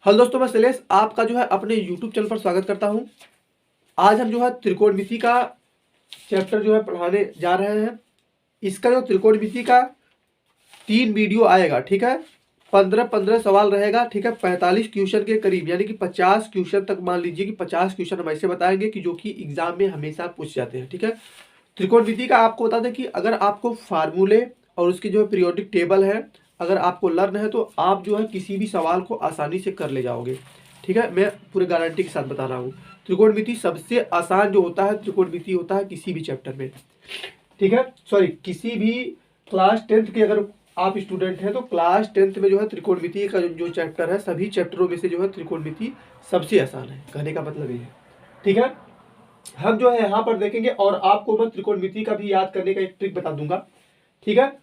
Hello दोस्तों, मैं शैलेश आपका जो है अपने यूट्यूब चैनल पर स्वागत करता हूं। आज हम जो है त्रिकोणमिति का चैप्टर जो है पढ़ाने जा रहे हैं। इसका जो त्रिकोणमिति का 3 वीडियो आएगा, ठीक है। 15-15 सवाल रहेगा, ठीक है। 45 क्वेश्चन के करीब, यानी कि 50 क्वेश्चन तक मान लीजिए कि 50 क्वेश्चन हम ऐसे बताएंगे कि जो कि एग्जाम में हमेशा पूछ जाते हैं, ठीक है। त्रिकोणमिति का आपको बता दें कि अगर आपको फार्मूले और उसकी जो है पीरियोडिक टेबल है, अगर आपको लर्न है तो आप जो है किसी भी सवाल को आसानी से कर ले जाओगे, ठीक है। मैं पूरे गारंटी के साथ बता रहा हूँ। त्रिकोणमिति सबसे आसान जो होता है त्रिकोणमिति होता है किसी भी चैप्टर में, ठीक है। सॉरी, किसी भी क्लास 10th के अगर आप स्टूडेंट हैं तो क्लास 10th में जो है त्रिकोणमिति का जो चैप्टर है, सभी चैप्टरों में से जो है त्रिकोणमिति सबसे आसान है, कहने का मतलब ये है, ठीक है। हम जो है यहाँ पर देखेंगे और आपको मैं त्रिकोणमिति का भी याद करने का एक ट्रिक बता दूंगा, ठीक है।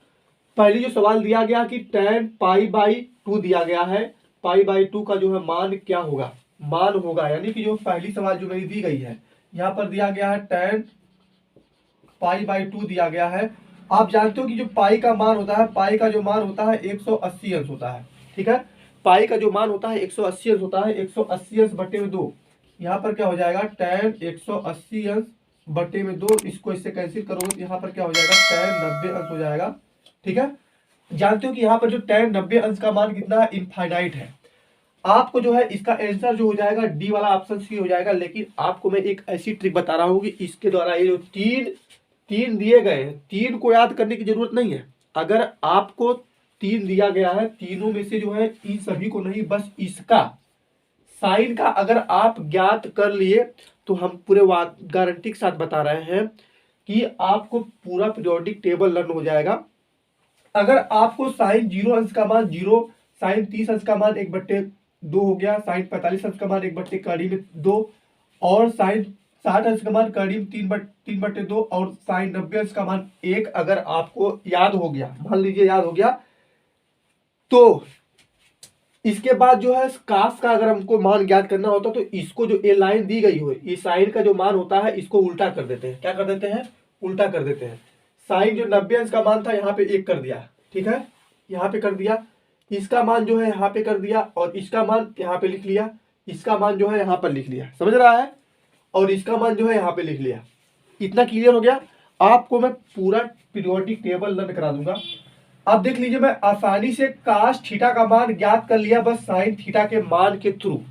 पहली जो सवाल दिया गया कि tan π/2 दिया गया है, π/2 का जो है मान क्या होगा, मान होगा, यानी कि जो पहली सवाल जो मेरी दी गई है यहाँ पर दिया गया है tan π/2 दिया गया है। आप जानते हो कि जो पाई का मान होता है, पाई का जो मान होता है 180 अंश होता है, ठीक है। पाई का जो मान होता है 180 अंश होता है, 180 अंश बटे में 2। यहाँ पर क्या हो जाएगा, tan 180 अंश बटे में 2, इसको इससे कैंसिल करोगे तो यहाँ पर क्या हो जाएगा, tan 90 अंश हो जाएगा, ठीक है। जानते हो कि यहाँ पर जो tan 90 अंश का मान कितना है, इनफाइनाइट है। आपको जो है इसका आंसर जो हो जाएगा डी वाला ऑप्शन सी हो जाएगा। लेकिन आपको मैं एक ऐसी ट्रिक बता रहा हूँ कि इसके द्वारा ये जो तीन तीन दिए गए हैं, तीन को याद करने की जरूरत नहीं है। अगर आपको 3 दिया गया है, तीनों में से जो है इन सभी को नहीं, बस इसका साइन का अगर आप ज्ञात कर लिए तो हम पूरे गारंटी के साथ बता रहे हैं कि आपको पूरा पीरियोडिक टेबल लर्न हो जाएगा। अगर आपको साइन 0 अंश का मान 0, साइन 30 अंश का मान 1/2 हो गया, साइन 45 अंश का मान 1/2 और साइन 60 अंश का मान करीब 3/2 और साइन 90 अंश का मान 1 अगर आपको याद हो गया, मान लीजिए याद हो गया, तो इसके बाद जो है कास का अगर हमको मान ज्ञात करना होता तो इसको जो ए लाइन दी गई हो, इस साइन का जो मान होता है इसको उल्टा कर देते हैं। क्या कर देते हैं, उल्टा कर देते हैं। साइन जो 90 अंश का मान था यहाँ पे 1 कर दिया, ठीक है, यहाँ पे कर दिया। इसका मान जो है यहाँ पे कर दिया और इसका मान यहाँ पे लिख लिया, इसका मान जो है यहाँ पर लिख लिया, समझ रहा है, और इसका मान जो है यहाँ पे लिख लिया। इतना क्लियर हो गया। आपको मैं पूरा पीरियोडिक टेबल लर्न करा दूंगा। अब देख लीजिए, मैं आसानी से काश थीटा का मान ज्ञात कर लिया बस साइन थीटा के मान के थ्रू।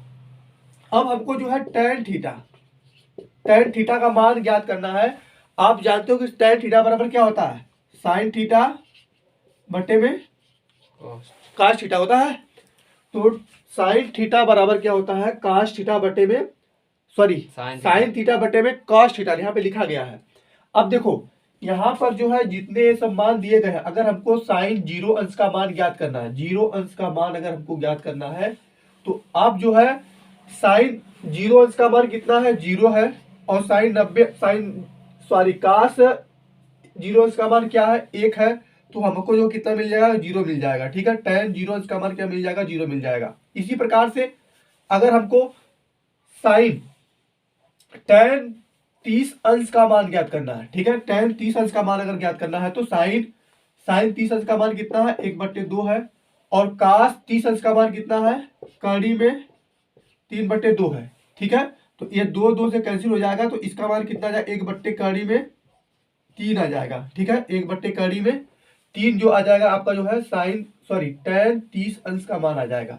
अब हमको जो है टैन थीटा का मान ज्ञात करना है। आप जानते हो कि टैन थीटा बराबर क्या होता है, साइन थीटा बटे में काश थीटा होता है। तो साइन थीटा बराबर क्या होता है, काश थीटा बटे में, सॉरी साइन थीटा बटे में कॉस थीटा, यहाँ पे लिखा गया है। अब देखो यहाँ पर जो है जितने सब मान दिए गए हैं, अगर हमको साइन 0 अंश का मान ज्ञात करना है, 0 अंश का मान अगर हमको ज्ञात करना है तो आप जो है साइन 0 अंश का मान कितना है, 0 है, और साइन 90 काश 0 अंश का मान क्या है, 1 है। तो हमको जो कितना मिल जाएगा, 0 मिल जाएगा, ठीक है। tan 0 अंश का मान क्या मिल जाएगा, 0 मिल जाएगा। इसी प्रकार से अगर हमको साइन tan 30 अंश का मान ज्ञात करना है, ठीक है, tan 30 अंश का मान अगर ज्ञात करना है तो साइन 30 अंश का मान कितना है, 1/2 है, और काश 30 अंश का मान कितना है, कड़ी में 3/2 है, ठीक है। तो ये 2 से कैंसिल हो जाएगा, तो इसका मान कितना आ जाएगा, 1/कड़ी में 3 आ जाएगा, ठीक है। 1/कड़ी में 3 जो आ जाएगा आपका जो है tan 30 अंश का मान आ जाएगा।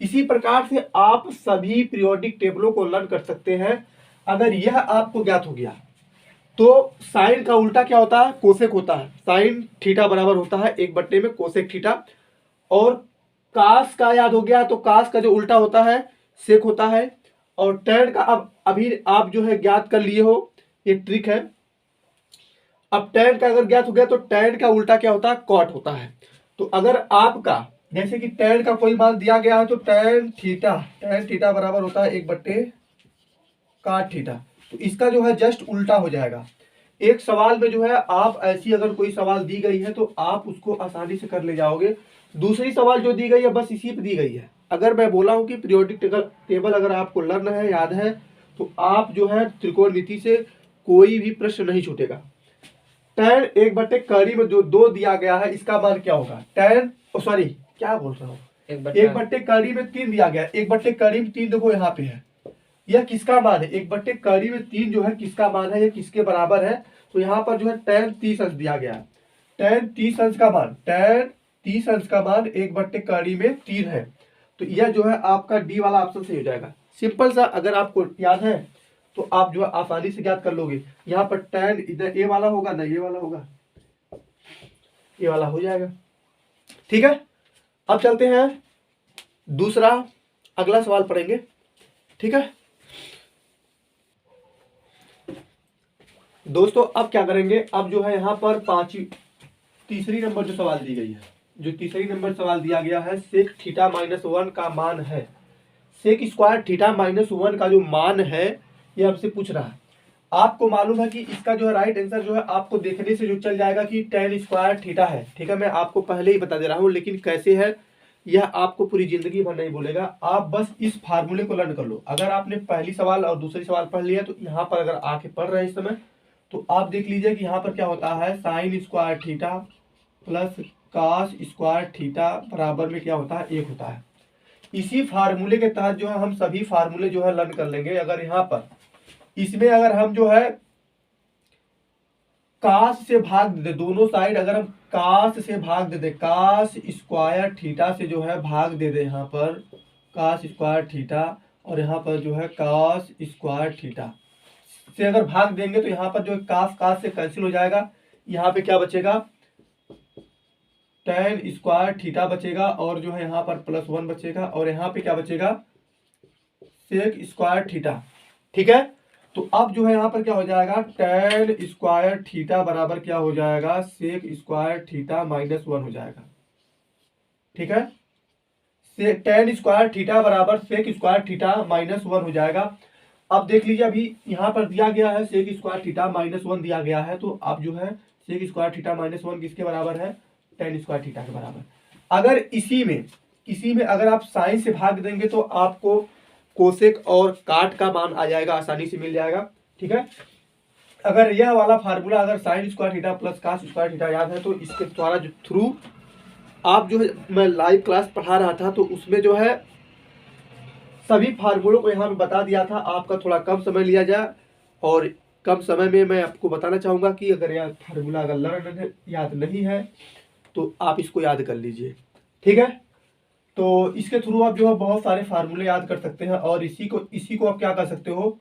इसी प्रकार से आप सभी पीरियोडिक टेबलों को लर्न कर सकते हैं। अगर यह आपको ज्ञात हो गया तो साइन का उल्टा क्या होता है, कोसेक होता है। साइन थीटा बराबर होता है 1 में कोसेक थीटा। और कास का याद हो गया तो कास का जो उल्टा होता है सेक होता है। और टैन का अब अभी आप जो है ज्ञात कर लिए हो, ये ट्रिक है। अब टैन का अगर ज्ञात हो गया तो टैन का उल्टा क्या होता है, कॉट होता है। तो अगर आपका जैसे कि टैन का कोई मान दिया गया है तो टैन थीटा बराबर होता है 1/cot थीटा। तो इसका जो है जस्ट उल्टा हो जाएगा। एक सवाल में जो है आप ऐसी अगर कोई सवाल दी गई है तो आप उसको आसानी से कर ले जाओगे। दूसरी सवाल जो दी गई है बस इसी पे दी गई है। अगर मैं बोला हूं कि पीरियोडिक टेबल अगर आपको लर्न है, याद है, तो आप जो है त्रिकोणमिति से कोई भी प्रश्न नहीं छूटेगा। tan 1/कड़ी में जो 2 दिया गया है इसका मान क्या होगा, क्या बोल रहा हूँ, एक बट्टे करीब में 3 दिया गया, 1/3 देखो यहाँ पे है, यह किसका मान है, 1/3 जो है किसका मान है, यह किसके बराबर है, तो यहाँ पर जो है tan 30 अंश दिया गया है, tan 30 अंश का मान 1/3 है, तो यह जो है आपका डी वाला ऑप्शन सही हो जाएगा। सिंपल सा, अगर आपको याद है तो आप जो है आसानी से याद कर लोगे। यहाँ पर tan इधर ए वाला होगा ना, ये वाला होगा, ये वाला हो जाएगा। ठीक है, अब चलते हैं दूसरा, अगला सवाल पढ़ेंगे। ठीक है दोस्तों, अब क्या करेंगे, अब जो है यहाँ पर तीसरी नंबर जो सवाल दी गई है, जो तीसरी नंबर सवाल दिया गया है, सेक थीटा -1 का मान है, सेक स्क्वायर थीटा -1 का जो मान है ये हमसे पूछ रहा है। आपको मालूम है कि इसका जो है राइट आंसर जो है आपको देखने से जो चल जाएगा कि tan स्क्वायर थीटा है। ठीक है, मैं आपको पहले ही बता दे रहा हूँ, लेकिन कैसे है यह आपको पूरी जिंदगी भर नहीं बोलेगा। आप बस इस फार्मूले को लर्न कर लो। अगर आपने पहली सवाल और दूसरी सवाल पढ़ लिया तो यहाँ पर अगर आके पढ़ रहे हैं इस समय, तो आप देख लीजिए कि यहाँ पर क्या होता है, sine square theta plus cos square theta बराबर में क्या होता है, 1 होता है। इसी फार्मूले के तहत जो है हम सभी फार्मूले जो है लर्न कर लेंगे। अगर यहाँ पर इसमें अगर हम जो है कास से भाग दे दे, दोनों साइड अगर हम कास से भाग दे दे, कास स्क्वायर थीटा से जो है भाग दे दे, यहाँ पर कास स्क्वायर थीटा और यहाँ पर जो है कास स्क्वायर थीटा से अगर भाग देंगे तो यहाँ पर जो है कास से कैंसिल हो जाएगा। यहाँ पे क्या बचेगा, tan स्क्वायर थीटा बचेगा और जो है यहाँ पर +1 बचेगा और यहाँ पे क्या बचेगा, सेक स्क्वायर थीटा। ठीक है, तो अब जो है यहाँ पर क्या हो जाएगा, tan स्क्वायर थीटा बराबर क्या हो जाएगा, सेक स्क्वायर थीटा -1 हो जाएगा। ठीक है, tan स्क्वायर थीटा बराबर सेक स्क्वायर थीटा -1 हो जाएगा। अब देख लीजिए, अभी यहाँ पर दिया गया है सेक स्क्वायर थीटा -1 दिया गया है, तो अब जो है सेक स्क्वायर थीटा -1 किसके बराबर है, tan स्क्वायर थीटा के बराबर। अगर इसी में अगर आप साइन से भाग देंगे तो आपको कोसेक और काट का मान आ जाएगा, आसानी से मिल जाएगा। ठीक है, अगर यह वाला फार्मूला अगर sine square theta plus cos square theta याद है तो इसके द्वारा जो थ्रू आप जो है, मैं लाइव क्लास पढ़ा रहा था तो उसमें जो है सभी फार्मूलों को यहाँ पे बता दिया था। आपका थोड़ा कम समय लिया जाए और कम समय में मैं आपको बताना चाहूँगा कि अगर यह फार्मूला अगर लर्न याद नहीं है तो आप इसको याद कर लीजिए। ठीक है, तो इसके थ्रू आप जो है बहुत सारे फार्मूले याद कर सकते हैं और इसी को आप क्या कर सकते हो,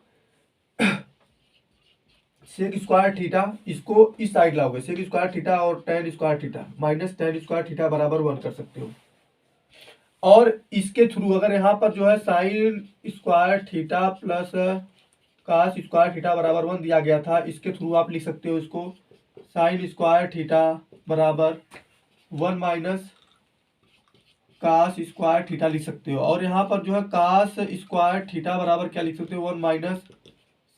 सेक स्क्वायर थीटा, इसको इस साइड लाओगे, सेक स्क्वायर थीटा और tan square theta minus tan square theta बराबर 1 कर सकते हो। और इसके थ्रू अगर यहाँ पर जो है sine square theta plus cos square theta बराबर 1 दिया गया था, इसके थ्रू आप लिख सकते हो इसको साइन स्क्वायर थीटा बराबर 1 माइनस कास स्क्वायर थीटा लिख सकते हो। और यहाँ पर जो है कास स्क्वायर थीटा बराबर क्या लिख सकते हो, 1 माइनस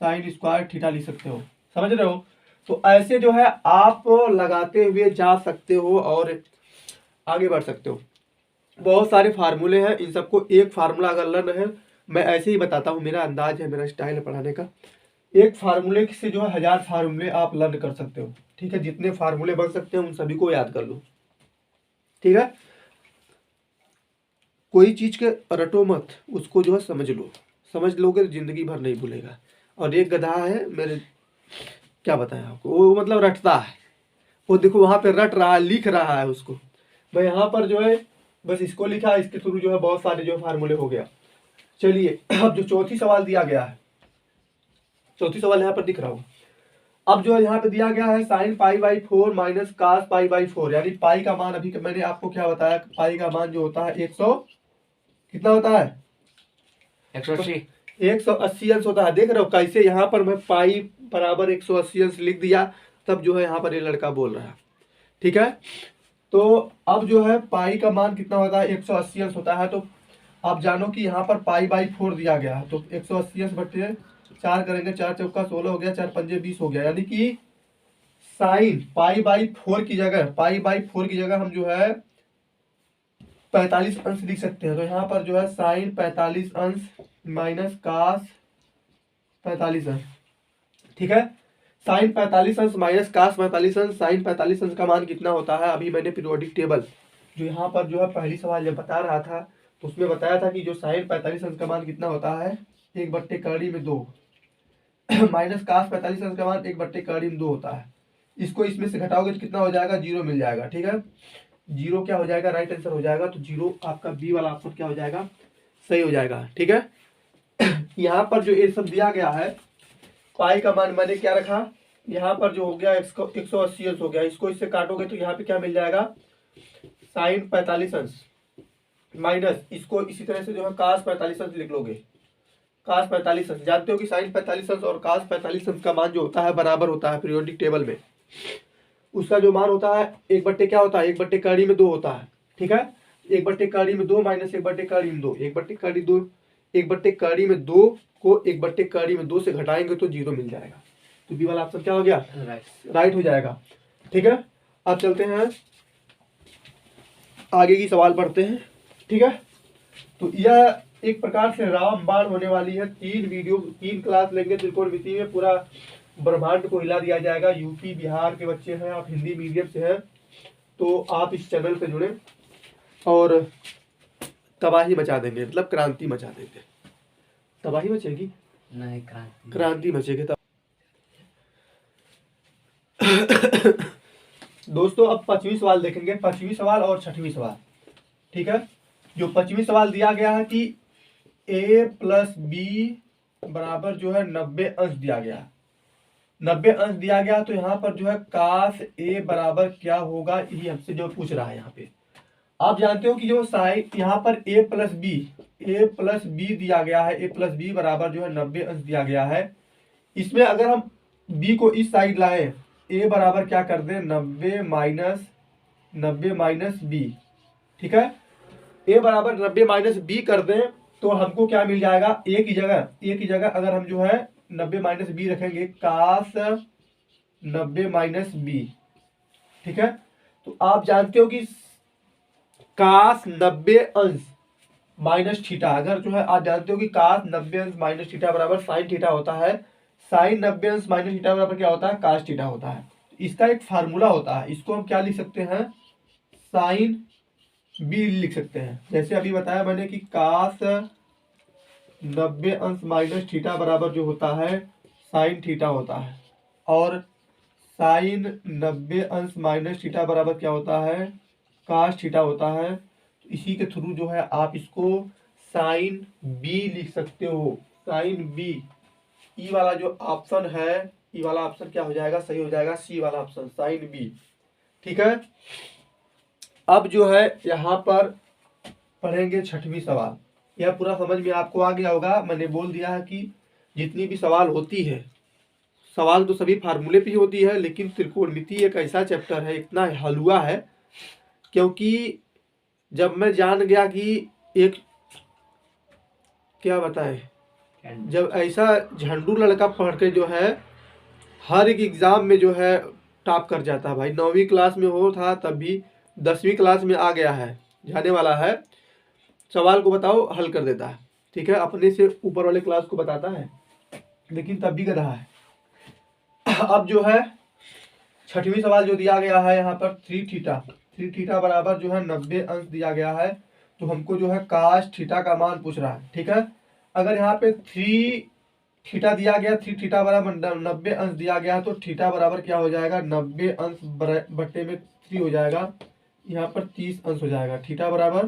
साइन स्क्वायर थीटा लिख सकते हो। समझ रहे हो, तो ऐसे जो है आप लगाते हुए जा सकते हो और आगे बढ़ सकते हो। बहुत सारे फार्मूले हैं, इन सबको एक फार्मूला अगर लर्न है, मैं ऐसे ही बताता हूँ, मेरा अंदाज है, मेरा स्टाइल है पढ़ाने का। एक फार्मूले से जो है 1000 फार्मूले आप लर्न कर सकते हो। ठीक है, जितने फार्मूले बन सकते हैं उन सभी को याद कर लो। ठीक है, कोई चीज के रटो मत, उसको जो है समझ लो, समझ लोगे तो जिंदगी भर नहीं भूलेगा। और एक गधा है, मेरे क्या बताया आपको, वो मतलब रटता है, वो देखो वहां पे रट रहा है, लिख रहा है उसको। मैं यहाँ पर जो है बस इसको लिखा, इसके थ्रू जो है बहुत सारे जो फार्मूले हो गया। चलिए, अब जो चौथी सवाल दिया गया है, चौथी सवाल यहाँ पर दिख रहा हूँ। अब जो है यहाँ पे दिया गया है साइन π/4 माइनस कास π/4, यानी पाई का मान, अभी मैंने आपको क्या बताया, पाई का मान जो होता है 100 कितना होता है, 180 अंश होता है। देख रहे हो कैसे यहाँ पर मैं पाई बराबर 180 अंश लिख दिया, तब जो है यहाँ पर ये लड़का बोल रहा है। ठीक है, तो अब जो है पाई का मान कितना होता है, 180 अंश होता है। तो आप जानो कि यहाँ पर π/4 दिया गया है, तो 180 अंश बटे 4 करेंगे, 4 चौका 16 हो गया, 4 पंजे 20 हो गया। यानी कि साइन π/4 की जगह हम जो है 45 अंश लिख सकते हैं। तो यहाँ पर जो है साइन 45 अंश माइनस कास 45 अंश। ठीक है, साइन 45 अंश माइनस कास 45 अंश, साइन 45 अंश का मान कितना होता है, अभी मैंने पीरियोडिक टेबल जो यहाँ पर जो है पहली सवाल जब बता रहा था तो उसमें बताया था कि जो साइन 45 अंश का मान कितना होता है 1/2 माइनस कास 45 अंश का मान 1/2 होता है। इसको इसमें से घटाओगे तो कितना हो जाएगा, 0 मिल जाएगा। ठीक है, 0 क्या हो जाएगा, राइट आंसर हो जाएगा। तो 0 आपका बी वाला ऑप्शन क्या हो जाएगा, सही हो जाएगा। ठीक है, यहाँ पर जो ये सब दिया गया है, पाई का मान मैंने क्या रखा, यहाँ पर जो हो गया 180 अंश हो गया, इसको इससे काटोगे तो यहाँ पे क्या मिल जाएगा, साइन 45 अंश माइनस इसको इसी तरह से जो है कास 45 अंश लिख लोगे। कास 45 अंश जानते हो कि साइन 45 अंश और कास 45 अंश का मान जो होता है बराबर होता है पीरियोडिक टेबल में। उसका जो मान होता है 1/, क्या होता है 1/2 होता है। ठीक है, 1/2 माइनस 1/2 1/2 को 1/2 से घटाएंगे तो 0 मिल जाएगा। तो बी वाला ऑप्शन क्या हो गया, राइट हो जाएगा। ठीक है, अब चलते हैं आगे की सवाल पढ़ते हैं। ठीक है, तो यह एक प्रकार से रामबाण होने वाली है। 3 क्लास लेंगे त्रिकोणमिति में, पूरा ब्रह्मांड को हिला दिया जाएगा। यूपी बिहार के बच्चे हैं, आप हिंदी मीडियम से हैं तो आप इस चैनल से जुड़े और तबाही मचा देंगे, मतलब क्रांति मचा देंगे। तबाही मचेगी नहीं, क्रांति मचेगी। दोस्तों अब 5वीं सवाल देखेंगे, 5वीं सवाल और 6वीं सवाल। ठीक है, जो 5वीं सवाल दिया गया है कि a प्लस बी बराबर जो है 90 अंश दिया गया, 90 अंश दिया गया। तो यहाँ पर जो है काश a बराबर क्या होगा, यही हमसे जो पूछ रहा है। यहाँ पे आप जानते हो कि जो साइन यहाँ पर a प्लस बी दिया गया है, a प्लस बी बराबर जो है 90 अंश दिया गया है। इसमें अगर हम b को इस साइड लाएं, a बराबर क्या कर दें 90 माइनस बी। ठीक है, a बराबर 90 माइनस बी कर दें तो हमको क्या मिल जाएगा, a की जगह अगर हम जो है 90 माइनस बी रखेंगे, काश 90 माइनस बी। ठीक है, तो आप जानते हो कि काश 90 अंश माइनस थीटा, अगर जो है आप जानते हो कि काश 90 अंश माइनस थीटा बराबर साइन थीटा होता है। साइन 90 अंश माइनस थीटा बराबर क्या होता है, काश थीटा होता है। इसका एक फार्मूला होता है, इसको हम क्या लिख सकते हैं, साइन बी लिख सकते हैं। जैसे अभी बताया मैंने कि काश 90 अंश माइनस थीटा बराबर जो होता है साइन थीटा होता है, और साइन 90 अंश माइनस थीटा बराबर क्या होता है, काश थीटा होता है। तो इसी के थ्रू जो है आप इसको साइन बी लिख सकते हो, साइन बी। ई वाला जो ऑप्शन है, ई वाला ऑप्शन क्या हो जाएगा, सही हो जाएगा, सी वाला ऑप्शन साइन बी। ठीक है, अब जो है यहाँ पर पढ़ेंगे 6वीं सवाल। यह पूरा समझ में आपको आ गया होगा। मैंने बोल दिया है कि जितनी भी सवाल होती है, सवाल तो सभी फार्मूले पे ही होती है, लेकिन त्रिकोणमिति एक ऐसा चैप्टर है, इतना हलवा है, क्योंकि जब मैं जान गया कि एक क्या बताएं, जब ऐसा झंडू लड़का पढ़ के जो है हर एक एग्जाम में जो है टॉप कर जाता है भाई। 9वीं क्लास में हो था तब भी 10वीं क्लास में आ गया है, जाने वाला है, सवाल को बताओ हल कर देता है। ठीक है, अपने से ऊपर वाले क्लास को बताता है, लेकिन तब भी गधा है। अब जो है 6वीं सवाल जो दिया गया है यहाँ पर 3 थीटा बराबर जो है 90 अंश दिया गया है। तो हमको जो है काश थीटा का मान पूछ रहा है। ठीक है, अगर यहाँ पे 3 थीटा दिया गया, 3 थीटा बराबर 90 अंश दिया गया, तो थीटा बराबर क्या हो जाएगा, 90 अंश बट्टे में 3 हो जाएगा, यहाँ पर 30 अंश हो जाएगा। थीटा बराबर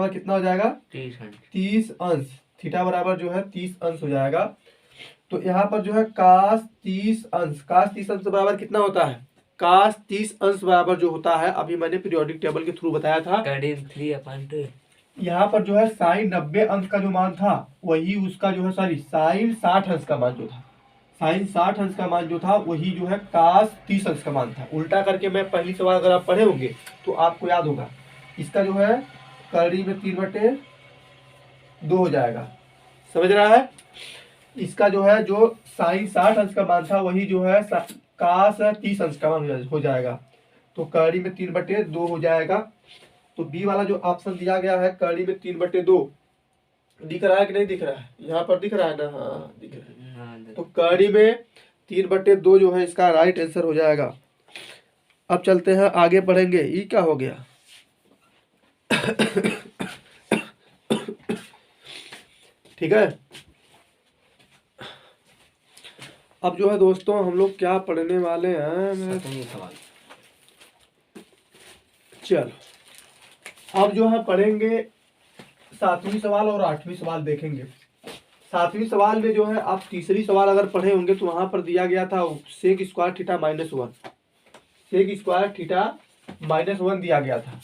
कितना हो जाएगा, 30 अंश। थीटा बराबर जो है 30 अंश हो जाएगा। तो यहाँ पर जो है काश 30 अंश बराबर कितना होता है, काश 30 अंश बराबर जो होता है, अभी मैंने पीरियोडिक टेबल के थ्रू बताया था, 3/2। यहाँ पर जो है साइन 90 अंश का जो मान था वही उसका जो है साइन 60 अंश का मान जो था, साइन 60 अंश का मान जो था वही जो है काश 30 अंश का मान था। उल्टा करके मैं पहली सवाल अगर आप पढ़े होंगे तो आपको याद होगा, इसका जो है कड़ी में 3/2 हो जाएगा, समझ रहा है। इसका जो है जो साइन 60 अंश का मान था वही जो है काश 30 अंश का मान हो जाएगा, तो कड़ी में 3/2 हो जाएगा। तो बी वाला जो ऑप्शन दिया गया है कड़ी में 3/2 दिख रहा है कि नहीं दिख रहा है, यहाँ पर दिख रहा है ना, हाँ दिख रहा है। तो कड़ी में 3/2 जो है इसका राइट आंसर हो जाएगा। अब चलते हैं आगे बढ़ेंगे। ये क्या हो गया? ठीक है, अब जो है दोस्तों हम लोग क्या पढ़ने वाले हैं, सवाल। चलो अब जो है पढ़ेंगे 7वीं सवाल और 8वीं सवाल देखेंगे। 7वीं सवाल में जो है आप तीसरी सवाल अगर पढ़े होंगे तो वहां पर दिया गया था sec square theta -1, sec square theta -1 दिया गया था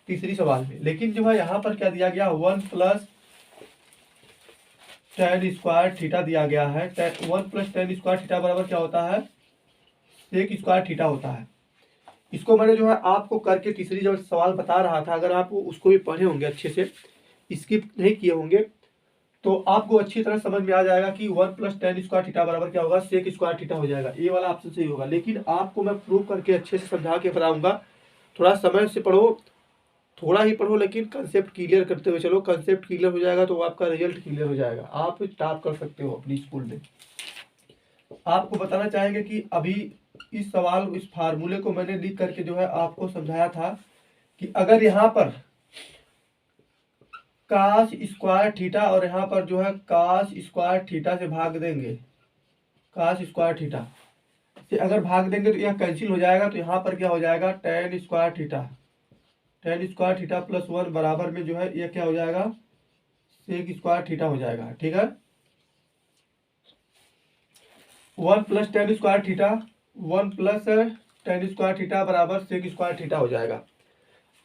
तीसरी सवाल में। लेकिन जो है यहाँ पर क्या दिया गया, 1 + tan स्क्वायर थीटा दिया गया है। 1 + tan स्क्वायर थीटा बराबर क्या होता है, सेक स्क्वायर थीटा होता है। इसको मैंने जो है आपको करके तीसरी जब सवाल बता रहा था, अगर आप उसको भी पढ़े होंगे अच्छे से, स्किप नहीं किए होंगे, तो आपको अच्छी तरह समझ में आ जाएगा कि 1 + tan स्क्वायर थीटा बराबर क्या होगा, सेक स्क्वायर थीटा हो जाएगा। ये वाला ऑप्शन सही होगा। लेकिन आपको मैं प्रूव करके अच्छे से समझा के बताऊंगा। थोड़ा समय से पढ़ो, थोड़ा ही पढ़ो, लेकिन कंसेप्ट क्लियर करते हुए चलो। कंसेप्ट क्लियर हो जाएगा तो आपका रिजल्ट क्लियर हो जाएगा, आप टॉप कर सकते हो अपनी स्कूल में। आपको बताना चाहेंगे कि अभी इस सवाल, इस फार्मूले को मैंने लिख करके जो है आपको समझाया था कि अगर यहाँ पर काश स्क्वायर थीटा और यहाँ पर जो है काश स्क्वायर थीटा से भाग देंगे, काश स्क्वायर थीटा से अगर भाग देंगे तो यह कैंसिल हो जाएगा। तो यहाँ पर क्या हो जाएगा, tan square theta, tan square theta +1 बराबर में जो है यह क्या हो जाएगा, सेक स्क्वायर थीटा हो जाएगा। ठीक है, 1 + tan square theta, 1 + tan square theta बराबर सेक स्क्वायर थीटा हो जाएगा।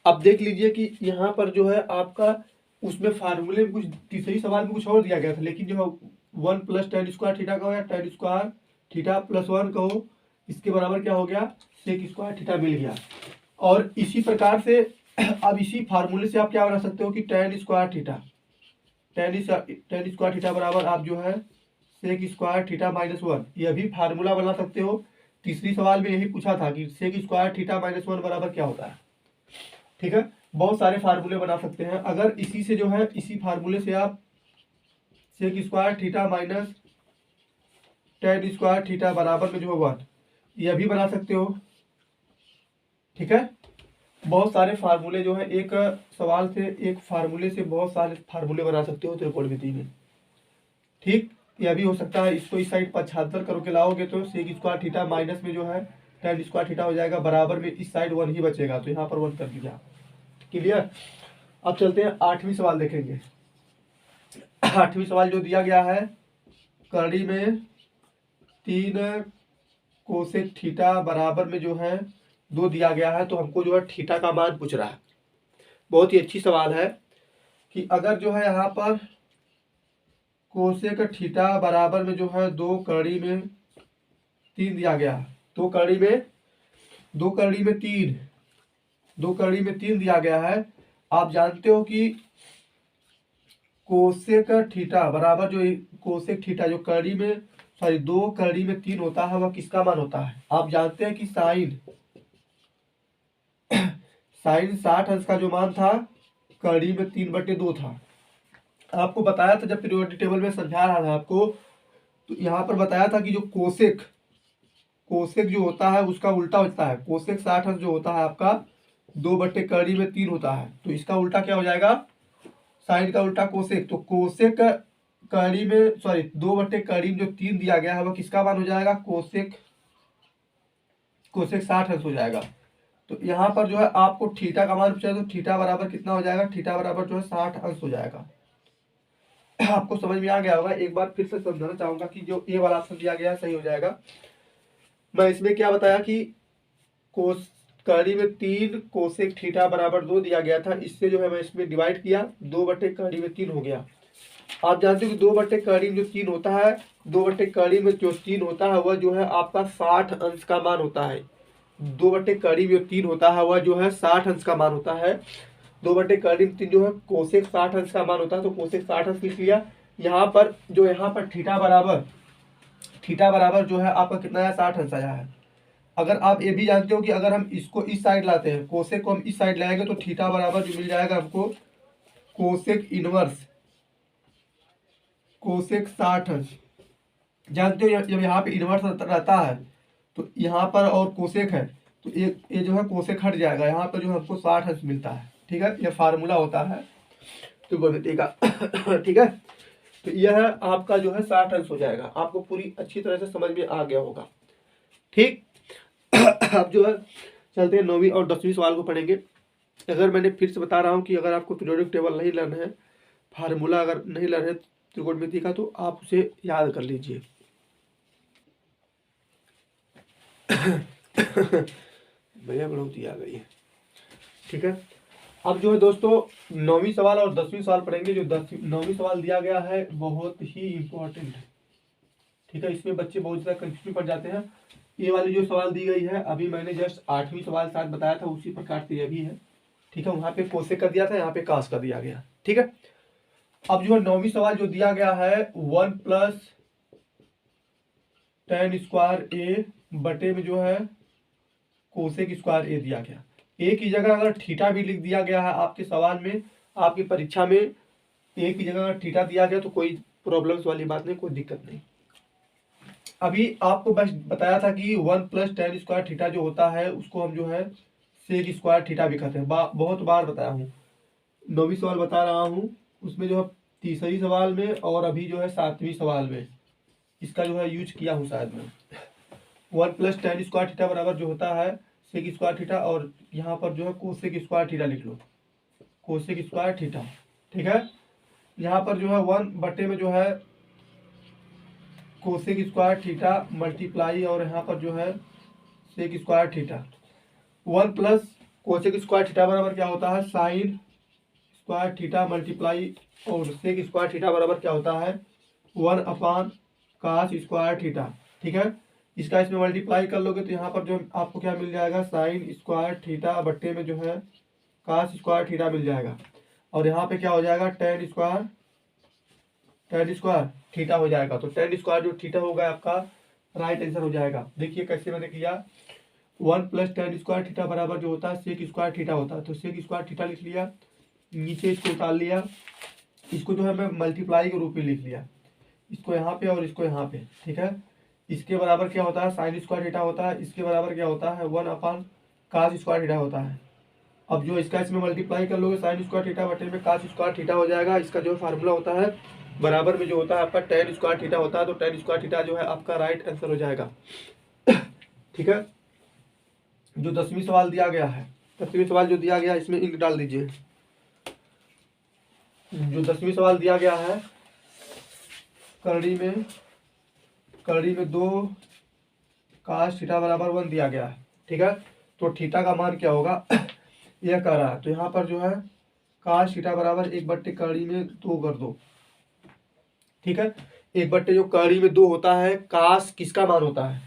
अब देख लीजिए कि यहाँ पर जो है आपका उसमें फार्मूले में कुछ, तीसरी सवाल में कुछ और दिया गया था, लेकिन जो है 1 + tan स्क्वायर थीटा का हो या tan स्क्वायर थीटा +1 का हो, इसके बराबर क्या हो गया, सेक स्क्वायर थीटा मिल गया। और इसी प्रकार से अब इसी फार्मूले से आप क्या बना सकते हो कि tan square theta, tan square theta बराबर आप जो है सेक स्क्वायर थीटा -1, यह भी फार्मूला बना सकते हो। तीसरी सवाल में यही पूछा था कि सेक स्क्वायर थीटा -1 बराबर क्या होता है। ठीक है, बहुत सारे फार्मूले बना सकते हैं। अगर इसी से जो है, इसी फार्मूले से आप sec square theta minus tan square theta बराबर में जो है 1, यह भी बना सकते हो। ठीक है, बहुत सारे फार्मूले जो है, एक सवाल से, एक फार्मूले से बहुत सारे फार्मूले बना सकते हो त्रिकोणमिति में। ठीक, यह भी हो सकता है। इसको इस साइड 75 करके लाओगे तो सेक स्क्वायर थीटा माइनस में जो है tan स्क्वायर थीटा हो जाएगा, बराबर में इस साइड 1 ही बचेगा, तो यहाँ पर 1 कर दिया। क्लियर। अब चलते हैं 8वीं सवाल देखेंगे। 8वीं सवाल जो दिया गया है, कड़ी में 3 कोसेक थीटा बराबर में जो है 2 दिया गया है। तो हमको जो है थीटा का मान पूछ रहा है। बहुत ही अच्छी सवाल है कि अगर जो है यहाँ पर कोसेक थीटा बराबर में जो है 2 कड़ी में 3 दिया गया है, 2 कड़ी में 3, 2 कड़ी में 3 दिया गया है। आप जानते हो कि कोसेक थीटा बराबर जो कोसेक थीटा जो कड़ी में, सॉरी 2 कड़ी में 3 होता है, वह किसका मान होता है। आप जानते हैं कि साइन 60 अंश का जो मान था, कड़ी में 3/2 था। आपको बताया था जब पीरियोडिक टेबल में समझा रहा था आपको, तो यहाँ पर बताया था कि जो कोसेक जो होता है उसका उल्टा होता है। कोसेक 60 अंश जो होता है आपका 2/कड़ी में 3 होता है, तो इसका उल्टा क्या हो जाएगा, साइन का उल्टा कोसेक। तो कोसेक कड़ी में, सॉरी 2/कड़ी में जो 3 दिया गया है वह किसका मान हो जाएगा, कोसेक 60 अंश हो जाएगा। तो यहाँ पर जो है आपको थीटा का मान पूछा, तो थीटा बराबर कितना हो जाएगा, थीटा बराबर जो है 60 अंश हो जाएगा। आपको समझ में आ गया होगा। एक बार फिर से समझाना चाहूंगा कि जो ए वाला ऑप्शन दिया गया है सही हो जाएगा। मैं इसमें क्या बताया कि कोस कड़ी में 3 कोसेक थीटा बराबर 2 दिया गया था, इससे जो है मैं इसमें डिवाइड किया, 2/कड़ी में 3 हो गया। आप जानते हो कि 2/कड़ी में जो 3 होता है, 2/कड़ी में जो 3 होता है वह जो है आपका 60 अंश का मान होता है। 2/कड़ी में जो 3 होता है वह जो है 60 अंश का मान होता है। 2/कड़ी में 3 जो है कोसेक 60 अंश का मान होता है, तो कोसेक 60 अंश लिख लिया। यहाँ पर जो यहाँ पर थीटा बराबर जो है आपका कितना है, 60 अंश आया है। अगर आप ये भी जानते हो कि अगर हम इसको इस साइड लाते हैं, कोसेक को हम इस साइड लाएंगे, तो थीटा बराबर जो मिल जाएगा हमको कोसेक इनवर्स कोसेक 60 अंश। जानते हो जब यहाँ पे इनवर्स रहता है तो यहाँ पर और कोसेक है, तो ये जो है कोसेक हट जाएगा, यहाँ पर जो हमको 60 अंश मिलता है। ठीक है, ये फार्मूला होता है त्रिकोणमिति का। ठीक है, तो यह आपका जो है 60 अंश हो जाएगा। आपको पूरी अच्छी तरह से समझ में आ गया होगा। ठीक। अब जो है चलते हैं 9वीं और 10वीं सवाल को पढ़ेंगे। अगर मैंने फिर से बता रहा हूँ कि अगर आपको पीरियोडिक टेबल नहीं लर्न है, फार्मूला अगर नहीं लर्न है त्रिकोणमिति का, तो आप उसे याद कर लीजिए। भैया बढ़ोतरी आ गई है। ठीक है, अब जो है दोस्तों 9वीं सवाल और 10वीं सवाल पढ़ेंगे। जो 9वीं सवाल दिया गया है बहुत ही इम्पोर्टेंट है। ठीक है, इसमें बच्चे बहुत ज़्यादा कंफ्यूज पड़ जाते हैं। ये वाली जो सवाल दी गई है, अभी मैंने जस्ट 8वीं सवाल साथ बताया था, उसी प्रकार से यह भी है। ठीक है, वहाँ पे कोसेक कर दिया था, यहाँ पे कास कर दिया गया। ठीक है, अब जो है 9वीं सवाल जो दिया गया है 1 + tan स्क्वायर ए बटे में जो है कोसेक स्क्वायर ए दिया गया। ए की जगह अगर थीटा भी लिख दिया गया है आपके सवाल में, आपकी परीक्षा में ए की जगह अगर थीटा दिया गया तो कोई प्रॉब्लम्स वाली बात नहीं, कोई दिक्कत नहीं। अभी आपको बस बताया था कि 1 + tan स्क्वायर थीटा जो होता है उसको हम जो है सेक स्क्वायर थीटा भी कहते हैं। बहुत बार बताया हूँ। 9वीं सवाल बता रहा हूँ, उसमें जो है 3री सवाल में और अभी जो है 7वीं सवाल में इसका जो है यूज किया हूँ शायद मैं। 1 + tan स्क्वायर थीटा बराबर जो होता है सेक स्क्वायर थीटा, और यहाँ पर जो है कोसेक स्क्वायर थीटा लिख लो, कोसेक स्क्वायर थीटा। ठीक है, यहाँ पर जो है 1 बटे में जो है कोसेक स्क्वायर थीटा मल्टीप्लाई, और यहाँ पर जो है sec square theta. 1 + cosec square theta बराबर क्या होता है साइन स्क्वायर थीटा मल्टीप्लाई, और सेक स्क्वायर थीटा बराबर क्या होता है 1/cos स्क्वायर थीटा। ठीक है, इसका इसमें मल्टीप्लाई कर लोगे तो यहाँ पर जो आपको क्या मिल जाएगा साइन स्क्वायर थीटा बट्टे में जो है cos स्क्वायर थीटा मिल जाएगा, और यहाँ पे क्या हो जाएगा tan स्क्वायर थीटा हो जाएगा। तो tan स्क्वायर जो थीटा होगा आपका राइट आंसर हो जाएगा। देखिए कैसे मैंने किया, 1 + tan स्क्वायर थीटा बराबर जो होता है सेक स्क्वायर थीटा होता है, तो सेक स्क्वायर थीटा लिख लिया, नीचे इसको उतार लिया, इसको जो है मैं मल्टीप्लाई के रूप में लिख लिया, इसको यहाँ पे और इसको यहाँ पे। ठीक है, इसके बराबर क्या होता है साइन स्क्वायर थीटा होता है, इसके बराबर क्या होता है 1/cos स्क्वायर थीटा होता है। अब जो इसका इसमें मल्टीप्लाई कर लोगे साइन स्क्वायर थीटा बटे में cos स्क्वायर थीटा हो जाएगा। इसका जो फार्मूला होता है बराबर में जो होता है आपका tan स्क्वायर थीटा होता है, तो tan स्क्वायर थीटा जो है आपका राइट आंसर हो जाएगा। ठीक है, जो 10वीं सवाल दिया गया है, 10वीं सवाल जो दिया गया है इसमें इंक डाल दीजिए। जो 10वीं सवाल दिया गया है करड़ी में 2 cos थीटा बराबर 1 दिया गया है। ठीक है, तो थीटा का मान क्या होगा यह कह रहा है, तो यहाँ पर जो है cos थीटा बराबर 1/करड़ी में 2 कर दो। ठीक है, 1/, जो करड़ी में 2 होता है cos किसका मान होता है,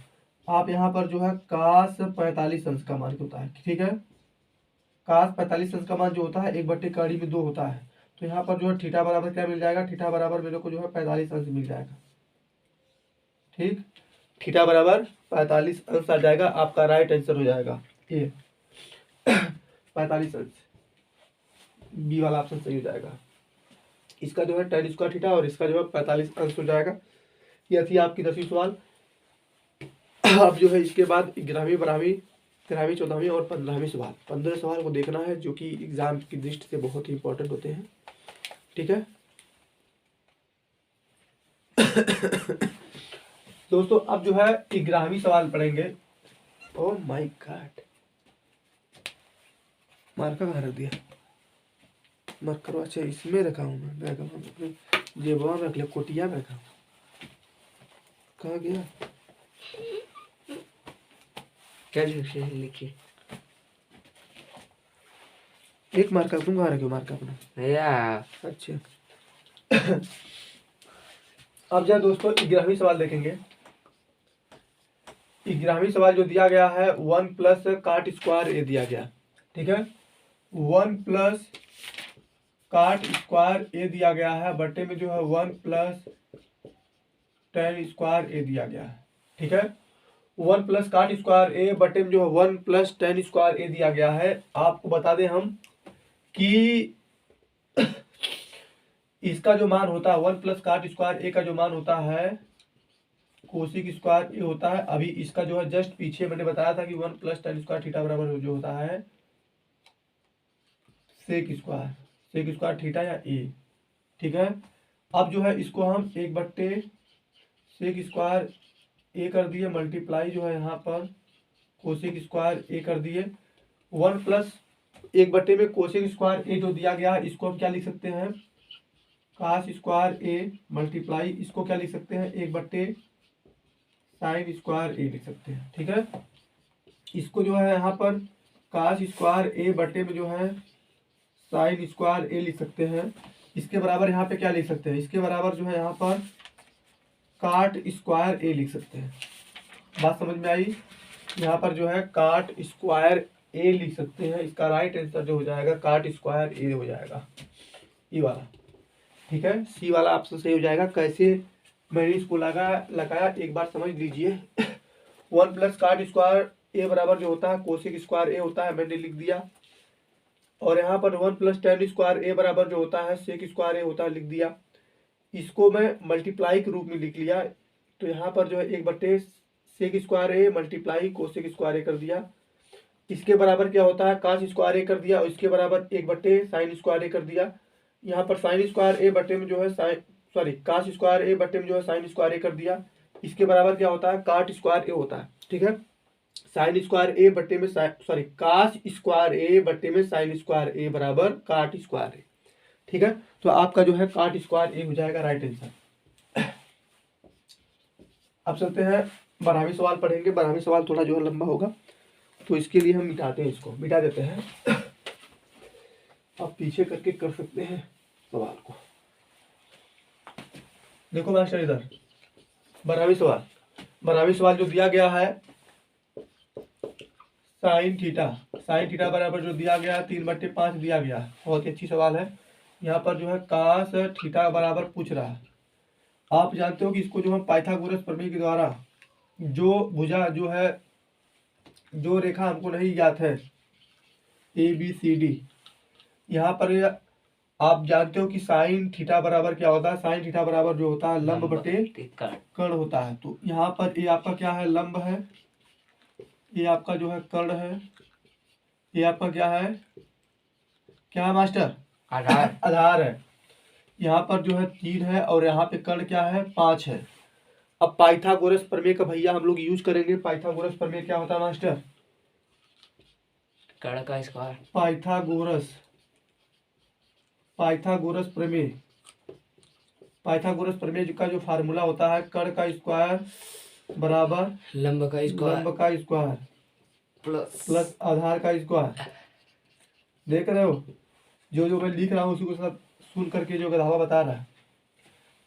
आप यहाँ पर जो है cos 45 अंश का मान होता है। ठीक है, cos 45 अंश का मान जो होता है 1/करड़ी में 2 होता है, तो यहाँ पर जो है थीटा बराबर क्या मिल जाएगा, थीटा बराबर मेरे को जो है 45 अंश मिल जाएगा। ठीक, थीटा बराबर 45 अंश आ जाएगा, आपका राइट आंसर हो जाएगा ये 45 अंश, बी वाला ऑप्शन सही हो जाएगा। इसका जो है tan स्क्वायर थीटा और इसका जो है 45 अंश हो जाएगा। यह थी आपकी 10वीं सवाल। अब जो है इसके बाद 11वीं 12वीं 13वीं 14वीं और 15वीं सवाल, 15 सवाल को देखना है जो कि एग्जाम की दृष्टि से बहुत ही इंपॉर्टेंट होते हैं। ठीक है दोस्तों, अब जो है 11वीं सवाल पढ़ेंगे। ओह माय गॉड, मार्कर कहाँ रख दिया, मार्कर अच्छा इसमें रखा हूँ मैं, बैग में अपने जेबवा में रख लिया, कोटिया में रखा, कहाँ गया, क्या लिखिए, एक मार्कर तुम कहाँ रखे मार्कर अपना भैया। अच्छा अब जो दोस्तों 11वीं सवाल देखेंगे। 11वीं सवाल जो दिया गया है 1 + cot स्क्वायर ए दिया गया। ठीक है, 1 + cot स्क्वायर ए दिया गया है, बटे में जो है 1 + tan स्क्वायर ए दिया गया है। ठीक है, 1 + cot स्क्वायर ए बटे में जो है 1 + tan स्क्वायर ए दिया गया है। आपको बता दें हम कि इसका जो मान होता है 1 + cot स्क्वायर ए का जो मान होता है कोसिक स्क्वायर ए होता है। अभी इसका जो है जस्ट पीछे मैंने बताया था कि 1 प्लस tan स्क्वायर थीटा बराबर जो होता है सेक स्क्वायर थीटा या ए। ठीक है, अब जो है इसको हम 1/, सेक स्क्वायर ए कर दिए, मल्टीप्लाई जो है यहाँ पर कोसेक स्क्वायर ए कर दिए। 1 प्लस 1/, में कोसेक स्क्वायर ए जो दिया गया है इसको हम क्या लिख सकते हैं, कास स्क्वायर ए, मल्टीप्लाई इसको क्या लिख सकते हैं 1/, साइन स्क्वायर ए लिख सकते हैं। ठीक है, इसको जो है यहाँ पर कास स्क्वायर ए बटे में जो है साइन स्क्वायर ए लिख सकते हैं। इसके बराबर यहाँ पे क्या लिख सकते हैं, इसके बराबर जो है यहाँ पर काट स्क्वायर ए लिख सकते हैं। बात समझ में आई, यहाँ पर जो है काट स्क्वायर ए लिख सकते हैं। इसका राइट आंसर जो हो जाएगा काट स्क्वायर ए हो जाएगा, ई वाला। ठीक है, सी वाला ऑप्शन सही हो जाएगा। कैसे मैंने इसको लगाया एक बार समझ लीजिए। 1 प्लस काट स्क्वायर ए बराबर जो होता है कोसेक स्क्वायर ए होता है, मैंने लिख दिया। और यहाँ पर 1 प्लस tan स्क्वायर ए बराबर जो होता है सेक स्क्वायर ए होता है, लिख दिया। इसको मैं मल्टीप्लाई के रूप में लिख लिया, तो यहाँ पर जो है 1/, sec square A multiply cosec square ए कर दिया। इसके बराबर क्या होता है कास स्क्वायर ए कर दिया, और इसके बराबर 1/, साइन स्क्वायर ए कर दिया। यहाँ पर साइन स्क्वायर ए बटे में जो है कास स्क्वायर ए बटे में जो है साइन स्क्वायर ए कर दिया। इसके बराबर क्या होता है काट स्क्वायर ए होता है। ठीक है, साइन स्क्वायर ए बटे में कास स्क्वायर ए बटे में साइन स्क्वायर ए बराबर काट स्क्वायर ए। ठीक है, तो आपका जो है काट स्क्वायर ए हो जाएगा राइट आंसर। अब चलते हैं 12वीं सवाल पढ़ेंगे। 12वीं सवाल थोड़ा जो है लंबा होगा, तो इसके लिए हम मिटाते हैं, इसको मिटा देते हैं। अब पीछे करके कर सकते हैं सवाल को। देखो मास्टर इधर 12वीं सवाल जो दिया गया है साइन थीटा बराबर जो दिया गया है 3/5 दिया गया है। बहुत ही अच्छी सवाल है। यहाँ पर जो है कास थीटा बराबर पूछ रहा है। आप जानते हो कि इसको जो हम पाइथागोरस प्रमेय के द्वारा जो भुजा जो है जो रेखा हमको नहीं ज्ञात है ABCD, यहाँ पर आप जानते हो कि साइन थीटा बराबर क्या होता है, साइन थीटा बराबर जो होता है लंब बटे कर्ण होता है। तो यहाँ पर ये आपका क्या है लंब है, ये आपका जो है कर्ण है, ये आपका क्या है मास्टर आधार है। यहाँ पर जो है 3 है और यहाँ पे कर्ण क्या है 5 है। अब पाइथागोरस प्रमेय का भैया हम लोग यूज करेंगे। पाइथागोरस प्रमेय क्या होता है मास्टर, कर्ण का स्क्वायर। पाइथागोरस प्रमेय का जो फार्मूला होता है कर्ण का स्क्वायर बराबर लंब का स्क्वायर प्लस आधार का स्क्वायर। देख रहे हो, जो मैं लिख रहा हूँ उसी को सब सुन करके जो गधावा बता रहा है।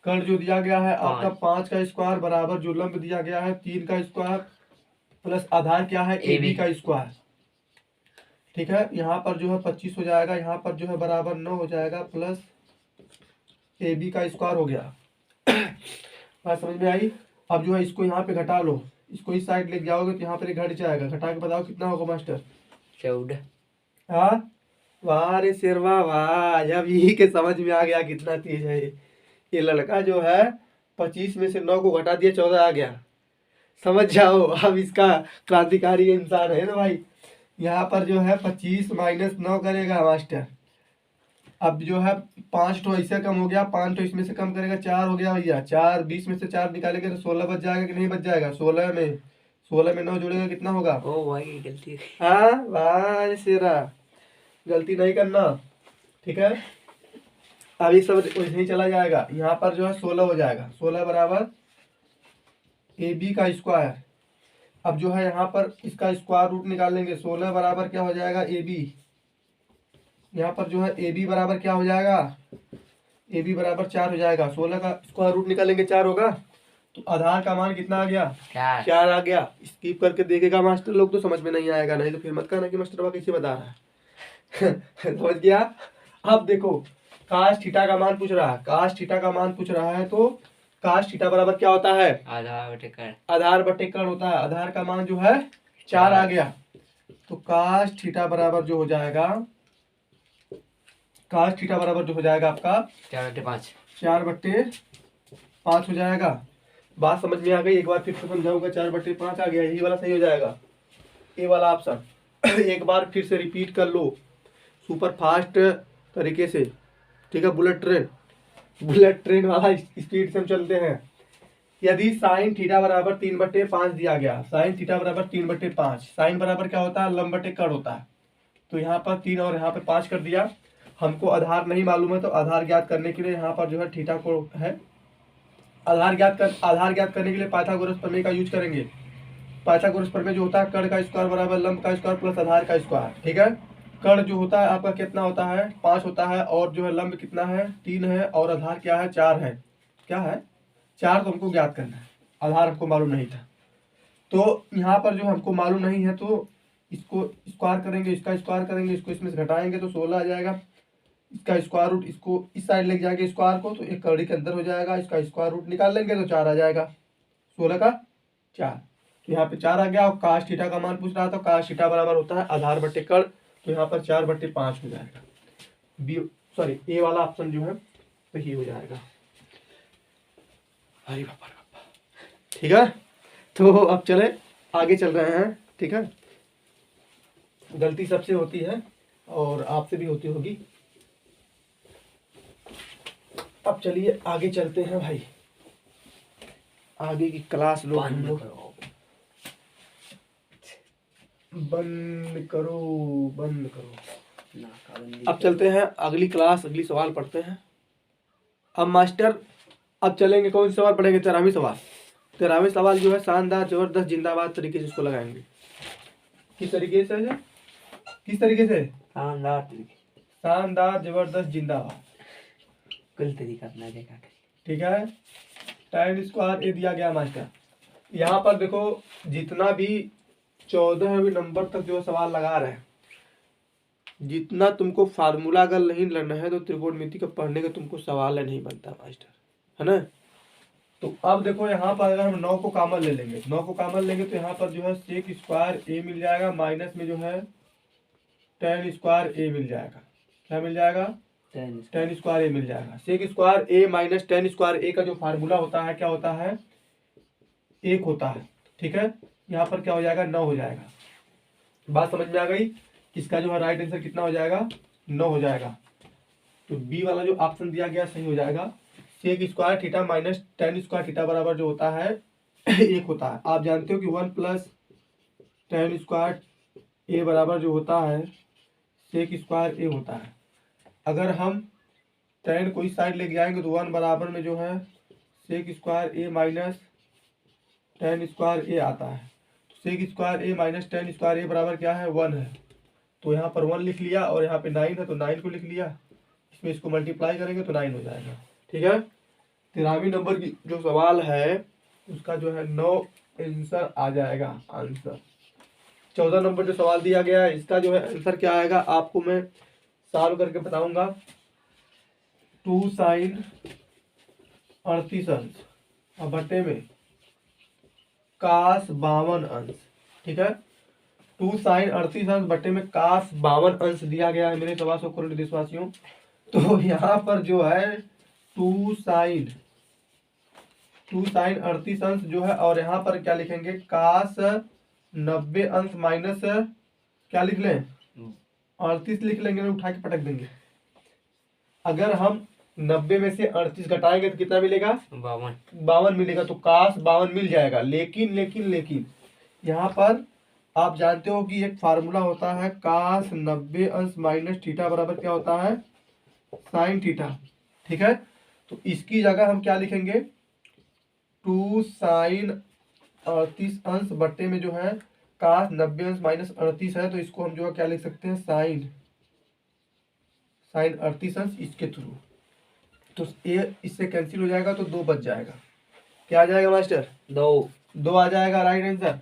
कर्ण जो दिया गया है आपका 5 का स्क्वायर बराबर जो लंब दिया गया है 3 का स्क्वायर प्लस आधार क्या है AB का स्क्वायर। ठीक है, यहाँ पर जो है 25 हो जाएगा, यहाँ पर जो है बराबर 9 हो जाएगा प्लस AB का स्क्वायर हो गया। बात समझ में आई। अब जो है इसको यहाँ पे घटा लो, इसको इस साइड ले जाओगे तो यहाँ पर घट जाएगा। घटा के बताओ कितना होगा मास्टर 14। हाँ, वाह रे शेरवा वाह, जब यही के समझ में आ गया कितना तेज है ये लड़का। जो है 25 में से 9 को घटा दिया 14 आ गया, समझ जाओ। अब इसका क्रांतिकारी इंसान है ना भाई। यहाँ पर जो है 25 माइनस 9 करेगा मास्टर। अब जो है 5 तो इससे कम हो गया, 5 तो इसमें से कम करेगा 4 हो गया भैया। 4 20 में से 4 निकालेंगे तो 16 बच जाएगा कि नहीं बच जाएगा। 16 में 9 जोड़ेगा कितना होगा। ओ भाई गलती। हाँ भाई शेरा, गलती नहीं करना। ठीक है, अभी सब वैसे ही चला जाएगा। यहाँ पर जो है 16 हो जाएगा, 16 बराबर AB का स्क्वायर। अब जो है यहाँ पर इसका स्क्वायर रूट निकालेंगे। 16 बराबर क्या हो जाएगा AB। यहाँ पर जो है AB बराबर क्या हो जाएगा, AB बराबर 4 हो जाएगा। 16 का स्क्वायर रूट निकालेंगे 4 होगा। तो आधार का मान कितना आ गया 4 आ गया। स्किप करके देखेगा मास्टर लोग तो समझ में नहीं आएगा, नहीं तो फिर मत कहना कि मास्टर बाबा कैसे बता रहा है। समझ गया। अब देखो काश थीटा का मान पूछ रहा है, तो काश थीटा बराबर क्या होता है आधार बटे कर्ण होता है। आधार का मान जो है 4 आ गया, तो काश थीटा बराबर जो हो जाएगा आपका 4/5 हो जाएगा। बात समझ में आ गई? एक बार फिर से समझाऊंगा। 4/5 आ गया, यही वाला सही हो जाएगा, ए वाला ऑप्शन। एक बार फिर से रिपीट कर लो सुपर फास्ट तरीके से, ठीक है। बुलेट ट्रेन वाला स्पीड से हम चलते हैं। यदि साइन थीटा बराबर 3/5 दिया गया, साइन थीटा बराबर 3/5, साइन बराबर क्या होता है? लंब बटे कर्ण होता है। तो यहाँ पर 3 और यहाँ पर 5 कर दिया। हमको आधार नहीं मालूम है, तो आधार ज्ञात करने के लिए यहाँ पर जो है थीटा को है आधार ज्ञात करने के लिए पाइथागोरस प्रमेय का यूज करेंगे। पाइथागोरस प्रमेय जो होता है, कर्ण का स्क्वायर बराबर लंब का स्क्वायर प्लस आधार का स्क्वायर, ठीक है। कर्ण जो होता है आपका कितना होता है? 5 होता है, और जो है लंब कितना है? 3 है, और आधार क्या है? 4 है। क्या है? 4। तो हमको ज्ञात करना है, आधार हमको मालूम नहीं था। तो यहाँ पर जो हमको मालूम नहीं है, तो इसको स्क्वायर करेंगे, इसका स्क्वायर करेंगे, इसको इसमें से घटाएंगे तो 16 आ जाएगा। इसका स्क्वायर रूट इसको इस साइड लेके जाएंगे स्क्वायर को, तो एक कड़ी के अंदर हो जाएगा। इसका स्क्वायर रूट निकाल लेंगे तो 4 आ जाएगा, 16 का 4। तो यहाँ पे 4 आ गया। और काश थीटा का मान पूछ रहा था, काश थीटा बराबर होता है आधार बटे कर्ण, तो यहाँ पर 4/5 हो जाएगा। ए वाला ऑप्शन जो है सही हो जाएगा। अरे बाबा, ठीक है। तो अब चले आगे चल रहे हैं, ठीक है। गलती सबसे होती है और आपसे भी होती होगी। अब चलिए आगे चलते हैं भाई, आगे की क्लास लो। बंद करो। बंद करो, बंद करो। नाकाबंदी अब चलते हैं अगली क्लास, अगली सवाल पढ़ते हैं। अब मास्टर अब चलेंगे, कौन सा सवाल पढ़ेंगे? 13वीं सवाल। 13वीं सवाल जो है शानदार जबरदस्त जिंदाबाद तरीके से इसको लगाएंगे। किस तरीके से है? किस तरीके से? शानदार तरीके, शानदार जबरदस्त जिंदाबाद, कुल तरीका अपना देखा कर। ठीक है। tan स्क्वायर ए दिया गया मास्टर। यहाँ पर देखो, जितना भी 14वें नंबर तक जो सवाल लगा रहे हैं, जितना तुमको फार्मूला अगर नहीं लेना है तो त्रिकोणमिति का पढ़ने का तुमको सवाल नहीं बनता मास्टर, है ना। तो अब देखो यहाँ पर अगर हम 9 को कॉमन ले लेंगे, 9 को कॉमन लेंगे तो यहाँ पर जो है सेक स्क्वायर ए मिल जाएगा, माइनस में जो है tan स्क्वायर ए मिल जाएगा। क्या मिल जाएगा? tan स्क्वायर ए मिल जाएगा। सेक स्क्वायर ए माइनस tan स्क्वायर ए का जो फार्मूला होता है क्या होता है? 1 होता है, ठीक है। यहाँ पर क्या हो जाएगा? 9 हो जाएगा। बात समझ में आ गई? इसका जो है राइट आंसर कितना हो जाएगा? 9 हो जाएगा। तो बी वाला जो ऑप्शन दिया गया सही हो जाएगा। Sec square theta minus tan square theta बराबर जो होता है 1 होता है। आप जानते हो कि 1 प्लस tan स्क्वायर ए बराबर जो होता है सेक स्क्वायर ए होता है। अगर हम tan को इस साइड लेके जाएंगे तो 1 बराबर में जो है सेक स्क्वायर ए माइनस tan स्क्वायर ए आता है। तो सेक स्क्वायर ए माइनस tan स्क्वायर ए बराबर क्या है? 1 है। तो यहाँ पर 1 लिख लिया, और यहाँ पे 9 है तो 9 को लिख लिया। इसमें इसको मल्टीप्लाई करेंगे तो 9 हो जाएगा, ठीक है। 13वीं नंबर की जो सवाल है उसका जो है 9 आंसर आ जाएगा। आंसर 14 नंबर जो सवाल दिया गया है इसका जो है आंसर क्या आएगा आपको मैं सॉल्व करके बताऊंगा। 2 sin 38 अंश और बटे में cos 52 अंश, ठीक है। 2 sin 38 अंश बटे में cos 52 अंश दिया गया है मेरे 125 करोड़ देशवासियों। तो यहाँ पर जो है 2 sin 38 अंश जो है, और यहाँ पर क्या लिखेंगे? cos 90 अंश माइनस क्या लिख लें? 38 लिख लेंगे, उठा के पटक देंगे। अगर हम 90 में से 38 घटाएंगे तो कितना मिलेगा? 52 मिलेगा। तो cos 52 मिल जाएगा। लेकिन लेकिन लेकिन यहाँ पर आप जानते हो कि एक फार्मूला होता है cos 90 अंश माइनस थीटा बराबर क्या होता है? साइन थीटा, ठीक है। तो इसकी जगह हम क्या लिखेंगे? 2 sin 38 अंश बट्टे में जो है cos 90 अंश माइनस 38 है, तो इसको हम जो है क्या लिख सकते हैं? साइन 38 अंश इसके थ्रू। तो ये इससे कैंसिल हो जाएगा तो 2 बच जाएगा। क्या आ जाएगा मास्टर? 2 आ जाएगा राइट आंसर।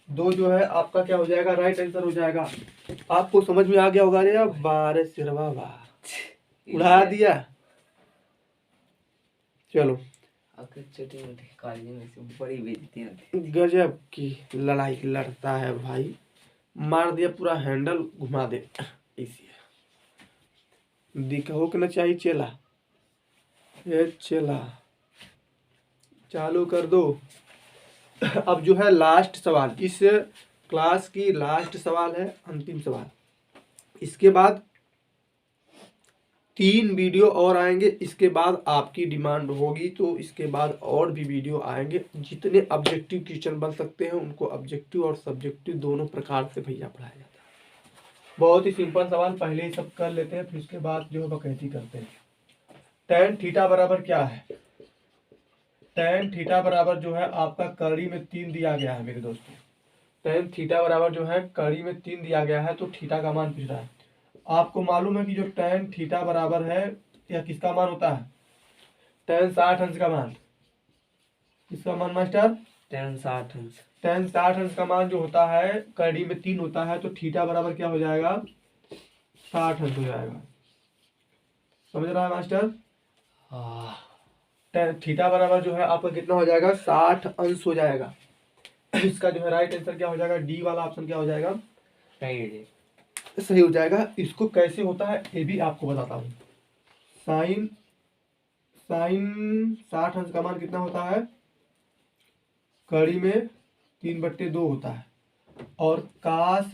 2 जो है आपका क्या हो जाएगा? राइट आंसर हो जाएगा। आपको समझ में आ गया होगा? रे 12 सिरवा वाह, उड़ा दिया। चलो, छोटी मोटी कॉलेज में से बड़ी बेइज्जती होती। गजब की लड़ाई लड़ता है भाई, मार दिया पूरा हैंडल घुमा दे। इसी दिखो कि न चाहिए चेला, ये चेला चालू कर दो। अब जो है लास्ट सवाल, इस क्लास की लास्ट सवाल है, अंतिम सवाल। इसके बाद 3 वीडियो और आएंगे, इसके बाद आपकी डिमांड होगी तो इसके बाद और भी वीडियो आएंगे। जितने ऑब्जेक्टिव क्वेश्चन बन सकते हैं उनको ऑब्जेक्टिव और सब्जेक्टिव दोनों प्रकार से भैया पढ़ाया जाता है। बहुत ही सिंपल सवाल, पहले ही सब कर लेते हैं, फिर उसके बाद जो है बकैती करते हैं। tan थीटा बराबर क्या है? tan थीटा बराबर जो है आपका कड़ी में 3 दिया गया है मेरे दोस्तों। tan थीटा बराबर जो है कड़ी में 3 दिया गया है, तो थीटा का मान पूछ रहा है। आपको मालूम है कि जो tan थीटा बराबर है यह किसका मान होता है? tan 60 अंश का मान। किसका मान मास्टर? tan 60 अंश। tan 60 अंश का मान जो होता है कड़ी में 3 होता है, तो थीटा बराबर क्या हो जाएगा? 60 अंश हो जाएगा। समझ रहा है मास्टर? हाँ। tan थीटा बराबर जो है आपका कितना हो जाएगा? 60 अंश हो जाएगा। इसका जो है राइट आंसर क्या हो जाएगा? डी वाला ऑप्शन क्या हो जाएगा? सही हो जाएगा। इसको कैसे होता है ये भी आपको बताता हूँ। साइन 60 अंश का मान कितना होता है? कड़ी में 3/2 होता है। और काश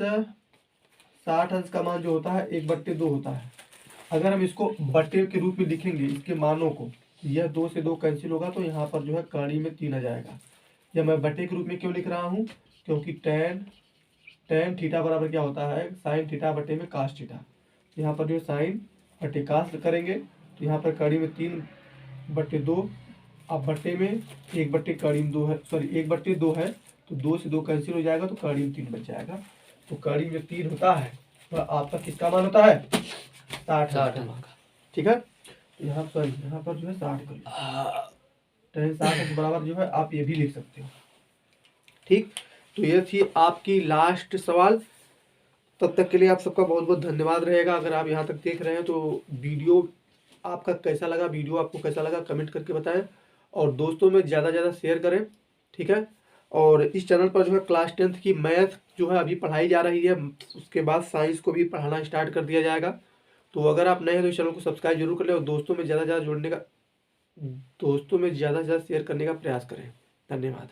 60 अंश का मान जो होता है 1/2 होता है। अगर हम इसको बट्टे के रूप में लिखेंगे इसके मानों को, यह 2 से 2 कैंसिल होगा तो यहाँ पर जो है कड़ी में 3 आ जाएगा। या मैं बट्टे के रूप में क्यों लिख रहा हूँ? क्योंकि tan थीटा बराबर क्या होता है? साइन थीटा बटे में कास थीटा। यहाँ पर जो साइन बटे कास करेंगे तो यहाँ पर कड़ी में 3/2, अब बट्टे में 1/कड़ी में 2 है, सॉरी 1/2 है, तो 2 से 2 कैंसिल हो जाएगा तो कड़ी में 3 बच जाएगा। तो कड़ी में 3 होता है तो आपका किसका मान होता है? 60 का। ठीक है, तो यहाँ पर जो है 60 कर लो। tan 60 बराबर जो है आप ये भी लिख सकते हो। ठीक, तो ये थी आपकी लास्ट सवाल। तब तक के लिए आप सबका बहुत बहुत धन्यवाद रहेगा। अगर आप यहाँ तक देख रहे हैं तो वीडियो आपका कैसा लगा, वीडियो आपको कैसा लगा कमेंट करके बताएं, और दोस्तों में ज़्यादा से ज़्यादा शेयर करें। ठीक है, और इस चैनल पर जो है क्लास 10th की मैथ जो है अभी पढ़ाई जा रही है, उसके बाद साइंस को भी पढ़ाना स्टार्ट कर दिया जाएगा। तो अगर आप नए हैं तो इस चैनल को सब्सक्राइब जरूर कर लें, और दोस्तों में ज़्यादा से ज़्यादा शेयर करने का प्रयास करें। धन्यवाद।